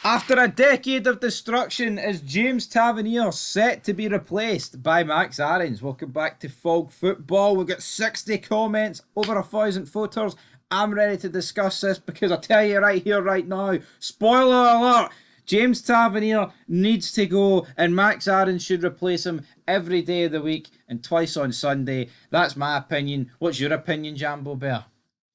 After a decade of destruction, is James Tavernier set to be replaced by Max Aarons? Welcome back to Fog Football. We've got 60 comments, over 1,000 photos. I'm ready to discuss this because I tell you right here, right now, spoiler alert, James Tavernier needs to go and Max Aarons should replace him every day of the week and twice on Sunday. That's my opinion. What's your opinion, Jambo Bear?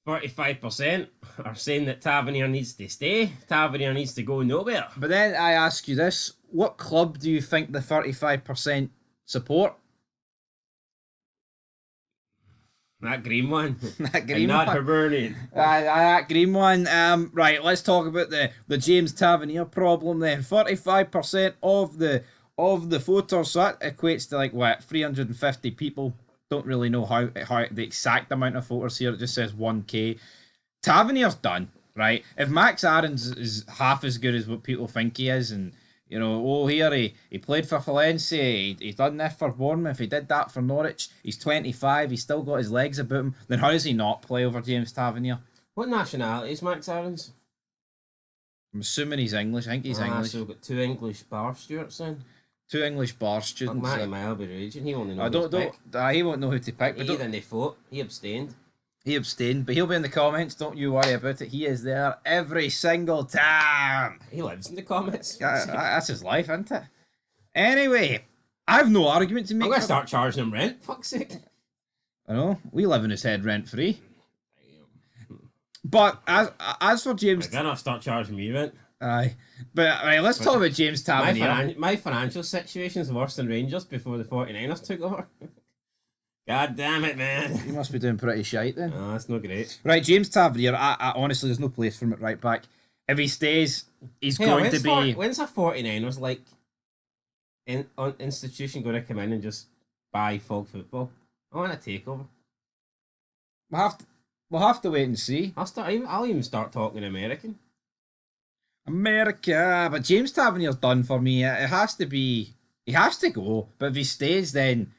45% are saying that Tavernier needs to stay. Tavernier needs to go nowhere. But then I ask you this, what club do you think the 35% support? That green one. That green and not one. Tavernier. That green one. Right, let's talk about the James Tavernier problem then. 45% of the voters, so that equates to like what, 350 people. Don't really know how the exact amount of voters here. It just says 1k. Tavernier's done, right? If Max Aarons is half as good as what people think he is, and you know, he played for Valencia, he's done this for Bournemouth, he did that for Norwich, he's 25, he's still got his legs about him, then how does he not play over James Tavernier? What nationality is Max Aarons? I'm assuming he's English. I think he's English. So we've got two English bar stewards then. Two English bar students. Matty Mile be raging. He won't know he won't know who to pick. He didn't vote. He abstained. He abstained, but he'll be in the comments. Don't you worry about it. He is there every single time. He lives in the comments. That's his life, isn't it? Anyway, I've no argument to make. I'm gonna start charging him rent. Fuck's sake. I know. We live in his head rent free. But as for James, I'm gonna start charging me rent. Aye, but right, let's talk about James Tavernier. My financial situation is worse than Rangers before the 49ers took over. God damn it, man. You must be doing pretty shite then. Oh, that's not great. Right, James Tavernier, I honestly, there's no place for him at right back. If he stays, he's going to be... When's a 49ers, like, institution going to come in and just buy Fog Football? I want a takeover. We'll have to wait and see. I'll even start talking American. America, but James Tavernier's done for me. It has to be, he has to go. But if he stays, then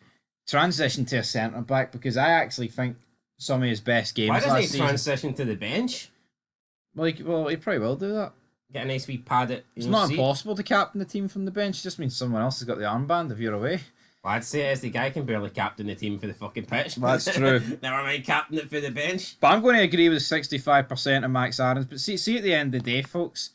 transition to a centre back because I actually think some of his best games. Why doesn't he transition to the bench? Well, he probably will do that. Get a nice wee pad at. It's not impossible to captain the team from the bench. It just means someone else has got the armband if you're away. Well, I'd say as the guy can barely captain the team for the fucking pitch. That's true. Never mind captain it for the bench. But I'm going to agree with 65% of Max Aarons. But see at the end of the day, folks.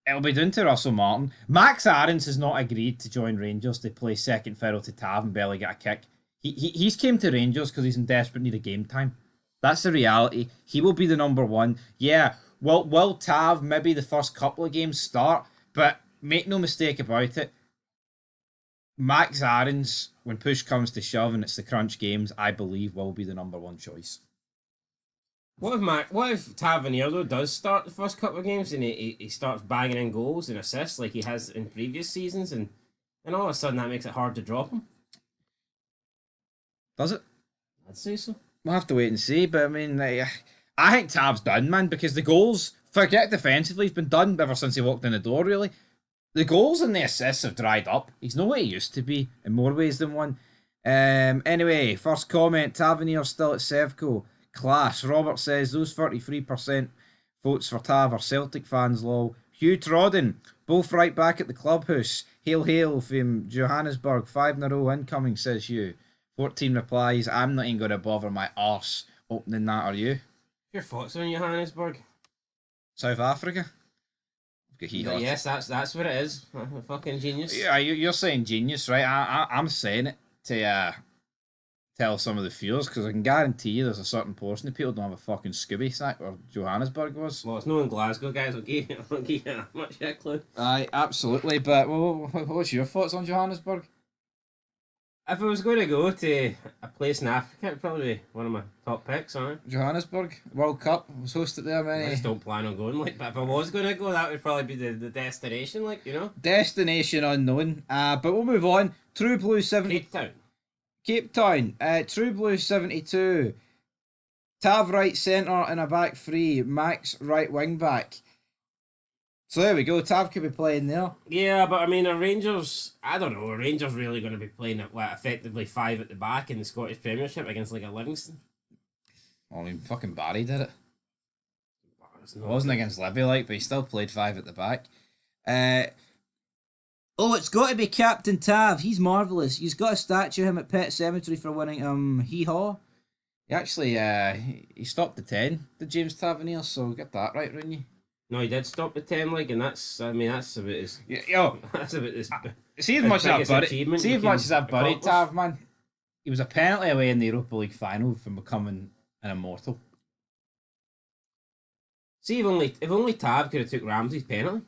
It'll be down to Russell Martin. Max Aarons has not agreed to join Rangers to play second fiddle to Tav and barely get a kick. He's came to Rangers because he's in desperate need of game time. That's the reality. He will be the number one. Yeah, will Tav maybe the first couple of games start? But make no mistake about it. Max Aarons, when push comes to shove and it's the crunch games, I believe will be the number one choice. What if Tavernier though does start the first couple of games and he starts banging in goals and assists like he has in previous seasons and all of a sudden that makes it hard to drop him? Does it? I'd say so. We'll have to wait and see, but I mean, I think Tav's done, man, because the goals, forget defensively, he's been done ever since he walked in the door, really. The goals and the assists have dried up. He's not what he used to be in more ways than one. Anyway, first comment, Tavernier still at Sevco. Class. Robert says those 33% votes for Tav are Celtic fans, lol. Hugh Trodden, both right back at the clubhouse. Hail, hail from Johannesburg. 5 in a row incoming, says Hugh. 14 replies. I'm not even going to bother my arse opening that, are you? Your thoughts on Johannesburg? South Africa? Yes, that's what it is. Fucking genius. Yeah, you're saying genius, right? I'm saying it to tell some of the viewers because I can guarantee you there's a certain portion of people don't have a fucking Scooby sack where Johannesburg was. Well, it's no in Glasgow, guys. I'll give you that much a clue. Aye, absolutely. But what's your thoughts on Johannesburg? If I was going to go to a place in Africa, it'd probably be one of my top picks, aren't it? Johannesburg, World Cup, was hosted there, many. I just don't plan on going, like, but if I was going to go, that would probably be the destination, like, you know? Destination unknown. But we'll move on. True Blue 70... Cape Town. True Blue 72. Tav right centre and a back three. Max right wing back. So there we go. Tav could be playing there. Yeah, but I mean, I don't know, are Rangers really going to be playing at effectively 5 at the back in the Scottish Premiership against like a Livingston? Well, I mean, fucking Barry did it. It wasn't against Livy, like, but he still played 5 at the back. Uh, oh, it's got to be Captain Tav. He's marvellous. He's got a statue of him at Pet Cemetery for winning Hee Haw. He actually he stopped the 10, the James Tavernier, so get that right, wouldn't you? No, he did stop the 10 leg, and that's about as Yeah, yo, that's about see as as much as big I've as buried, achievement see you as much can as I've buried accomplish. Tav, man. He was a penalty away in the Europa League final from becoming an immortal. See, if only Tab could have took Ramsey's penalty.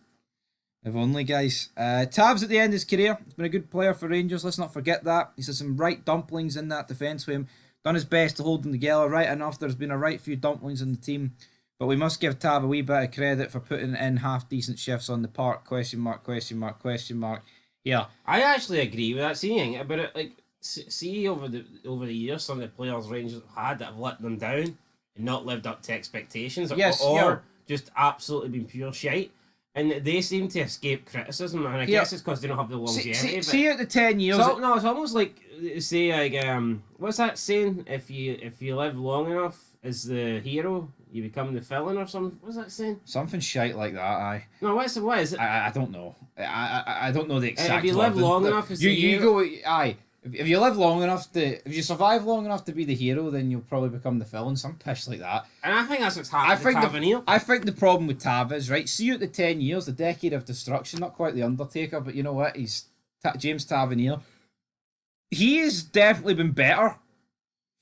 If only, guys. Tav's at the end of his career. He's been a good player for Rangers. Let's not forget that. He's had some right dumplings in that defence with him. Done his best to hold them together. Right enough. There's been a right few dumplings in the team. But we must give Tav a wee bit of credit for putting in half decent shifts on the park. Question mark, question mark, question mark. Yeah. I actually agree with that. Seeing about it, like see over the years, some of the players Rangers have had that have let them down and not lived up to expectations, Yes, or yeah. just absolutely been pure shite. And they seem to escape criticism, and I Yeah. guess it's because they don't have the longevity. See out the 10 years. So no, it's almost like say like what's that saying? If you live long enough as the hero, you become the villain or something. What's that saying? Something shite like that, aye. No, what is it? I don't know. I don't know the exact. If you live long enough as you go aye. If you live long enough if you survive long enough to be the hero, then you'll probably become the villain. Some pish like that. And I think that's what's happened to Tavernier. I think the problem with Tav is right. See you at the 10 years, the decade of destruction. Not quite the Undertaker, but you know what? He's James Tavernier. He has definitely been better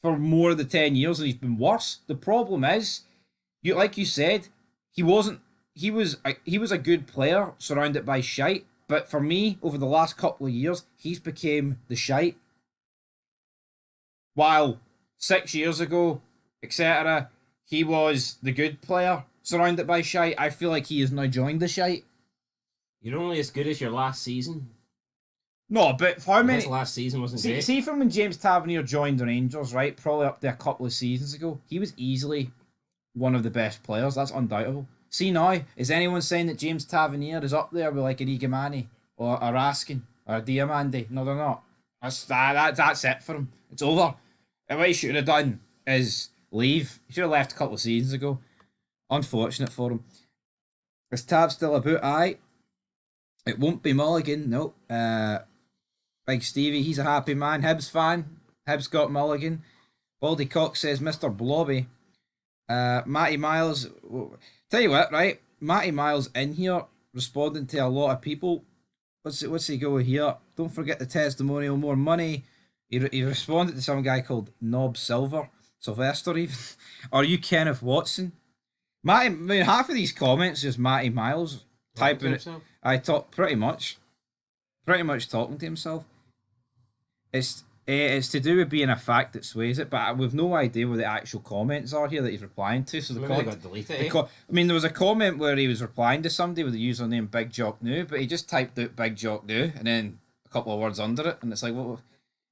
for more of the 10 years, and he's been worse. The problem is, like you said, he wasn't. He was a good player surrounded by shite. But for me, over the last couple of years, he's became the shite. While 6 years ago, etc., he was the good player surrounded by shite. I feel like he has now joined the shite. You're only as good as your last season. No, but for how many? His last season wasn't great. See, from when James Tavernier joined the Rangers, right, probably up there a couple of seasons ago, he was easily one of the best players. That's undoubtable. See now, is anyone saying that James Tavernier is up there with like an Igamani or a Raskin or a Diamandi? No, they're not. That's it for him. It's over. And what he should have done is leave. He should have left a couple of seasons ago. Unfortunate for him. Is Tav still about? Aye. It won't be Mulligan. Nope. Big Stevie, he's a happy man. Hibs fan. Hibs got Mulligan. Baldy Cox says Mr. Blobby. Matty Miles. Tell you what, right? Matty Miles in here responding to a lot of people. What's he go here? Don't forget the testimonial. More money. He responded to some guy called Nob Sylvester even. Are you Kenneth Watson? Matty, I mean, half of these comments is Matty Miles typing it. I talk pretty much talking to himself. It's to do with being a fact that sways it, but we've no idea what the actual comments are here that he's replying to. So got deleted. I mean, there was a comment where he was replying to somebody with the username Big Jock New, but he just typed out Big Jock New and then a couple of words under it, and it's like, well,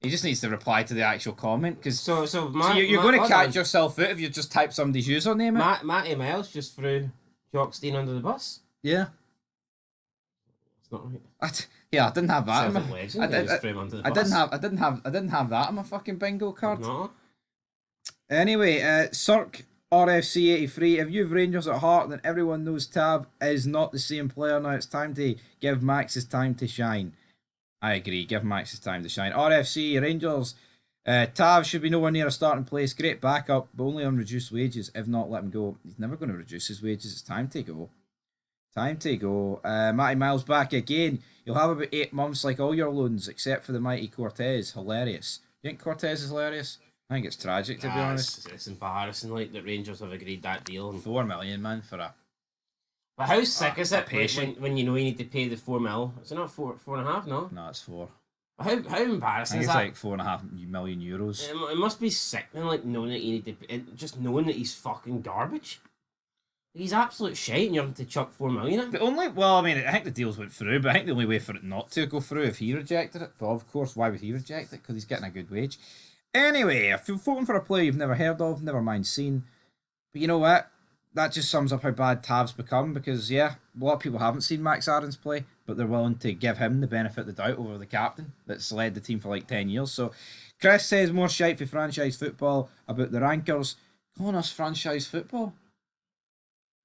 he just needs to reply to the actual comment because so you're going to catch yourself out if you just type somebody's username. Matty Miles just threw Jockstein under the bus. Yeah, it's not right. I didn't have that. I didn't have that on my fucking bingo card. No. Anyway, Cirque RFC 83. If you've Rangers at heart, then everyone knows Tav is not the same player now. It's time to give Max his time to shine. I agree. Give Max his time to shine. RFC Rangers. Tav should be nowhere near a starting place. Great backup, but only on reduced wages. If not, let him go. He's never going to reduce his wages. It's time to go. Time to go. Matty Miles back again. You'll have about 8 months like all your loans, except for the mighty Cortez. Hilarious. You think Cortez is hilarious? I think it's tragic, to be honest. It's embarrassing, like, that Rangers have agreed that deal. 4 million, man, for a... But how sick is it when you know you need to pay the 4 mil? Is it not 4.5? No? No, it's 4. How embarrassing is that? It's like 4.5 million euros. It must be sickening, like, knowing that you need to... Just knowing that he's fucking garbage. He's absolute shite and you're having to chuck 4 million in. But I mean, I think the deals went through, but I think the only way for it not to go through if he rejected it. But of course, why would he reject it? Because he's getting a good wage. Anyway, if you're voting for a player you've never heard of, never mind seen. But you know what? That just sums up how bad Tav's become because, yeah, a lot of people haven't seen Max Aarons play, but they're willing to give him the benefit of the doubt over the captain that's led the team for like 10 years. So, Chris says more shite for franchise football about the rankers. Calling us franchise football?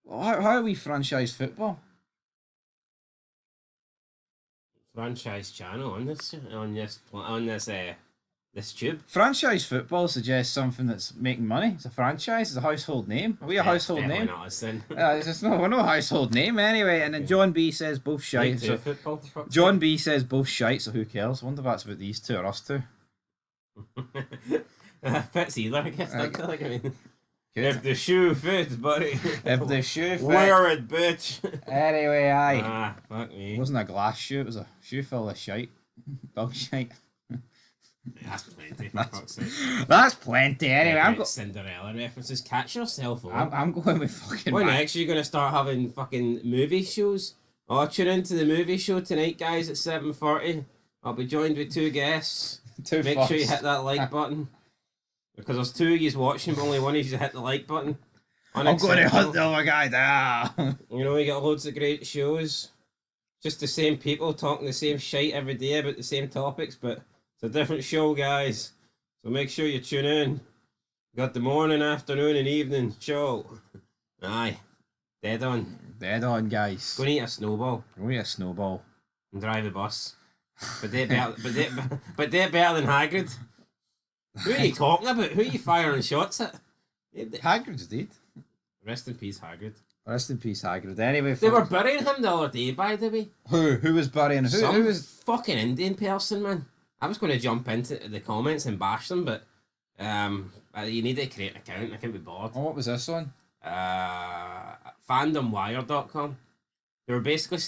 How are we franchise football? franchise channel on this tube. Franchise football suggests something that's making money. It's a franchise. It's a household name. Are we a household Definitely name? not us then. It's just we're no household name anyway. And then John B says both shite. League Two So football. For fuck's John B says both shite. So who cares? I wonder if that's about these two or us two. sake. Fits either, I guess. Like- I mean, Good. if the shoe fits, buddy. If the shoe fit. Wear it, bitch. Anyway, aye. Ah, fuck me. It wasn't a glass shoe. It was a shoe full of shite. Dog shite. That's plenty. For fuck's sake. That's plenty. Anyway, I'm, Cinderella references. Catch yourself. I'm going with fucking. When Mac- next are you going to start having fucking movie shows? Oh, tune into the movie show tonight, guys, at 7:30. I'll be joined with two guests. Two Make fucks. sure you hit that like button. Because there's two of you watching, but only one of you hit the like button. I'm going to hunt the other guy down. You know, we got loads of great shows. Just the same people talking the same shite every day about the same topics, but it's a different show, guys. So make sure you tune in. Got the morning, afternoon, and evening show. Aye. Dead on. Dead on, guys. Go and eat a snowball Go eat a snowball. and drive a bus. But they're better, but they're better than Hagrid. Who are you talking about? Who are you firing shots at? Hagrid's dead. Rest in peace, Hagrid. Rest in peace, Hagrid. Anyway, They were folks- burying him the other day, by the way. who was burying who? Some Who was? fucking Indian person, man. I was going to jump into the comments and bash them, but you need to create an account. I can't be bored. Oh, what was this one? Fandomwire.com. They were basically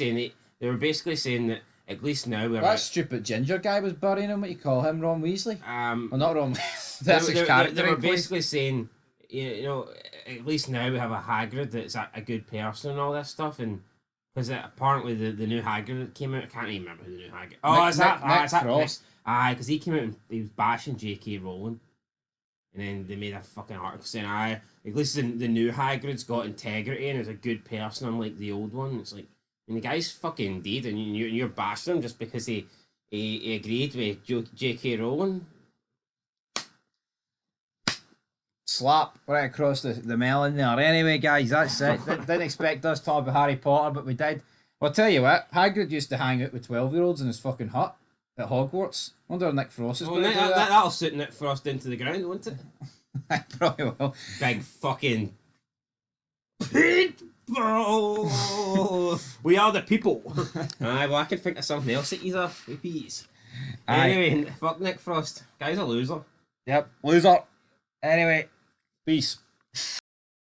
saying that at least now we're That stupid ginger guy was burying him. What you call him? Ron Weasley? Well, not Ron. That's his character. They he were plays. basically saying, you know, at least now we have a Hagrid that's a good person and all this stuff, and because apparently the new Hagrid that came out, I can't even remember who the new Hagrid. Oh, Nick- is that? Nick Is that Frost. Aye, because he came out and he was bashing J.K. Rowling, and then they made a fucking article saying, "Aye, at least the new Hagrid's got integrity and is a good person, unlike the old one." It's like, and the guy's fucking dead, and you're bashing him just because he agreed with J.K. Rowling. Slap right across the melon there. Anyway, guys, that's it. Didn't expect us to talk about Harry Potter, but we did. Well, I'll tell you what, Hagrid used to hang out with 12-year-olds in his fucking hut at Hogwarts. Wonder if Nick Frost is Well, going to do that. that'll suit Nick Frost into the ground, won't it? Probably will. Big fucking people. We are the people. Aye, well, I can think of something else that he's off with peas. Aye. Anyway, fuck Nick Frost. Guy's a loser. Yep, loser. Anyway, peace.